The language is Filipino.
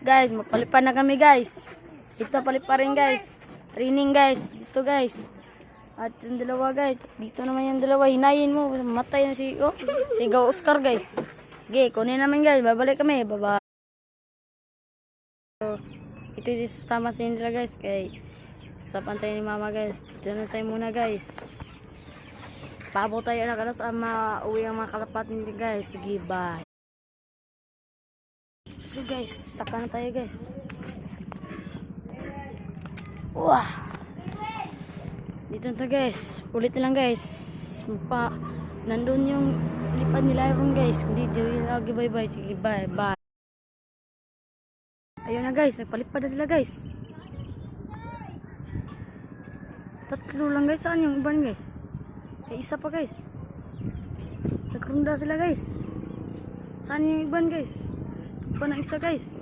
guys, magpalipan na kami guys. Dito palipan rin guys. Training guys, dito guys. At yung dalawa guys, dito naman yung dalawa. Hinayin mo, matay na si Go Oscar guys. Okay, kunin naman guys, babalik kami. Baba. Ito sa tama sa nila guys. Kay sa pantay ni mama guys. Dito na tayo muna guys. Pabot tayo na kada sa mauwi ang mga kalapat nila guys. Sige, bye. So guys, saka na tayo guys. Wah. Dito na guys. Ulit lang guys. Nandun yung lipad nila ron guys. Hindi lagi bye bye. Sige, bye bye. Ayun na guys, nagpalipad na sila guys. Tatlo lang guys. Saan yung iban guys? Isa pa guys. Nagrunda sila guys. Saan yung iban guys? Pa na isa guys.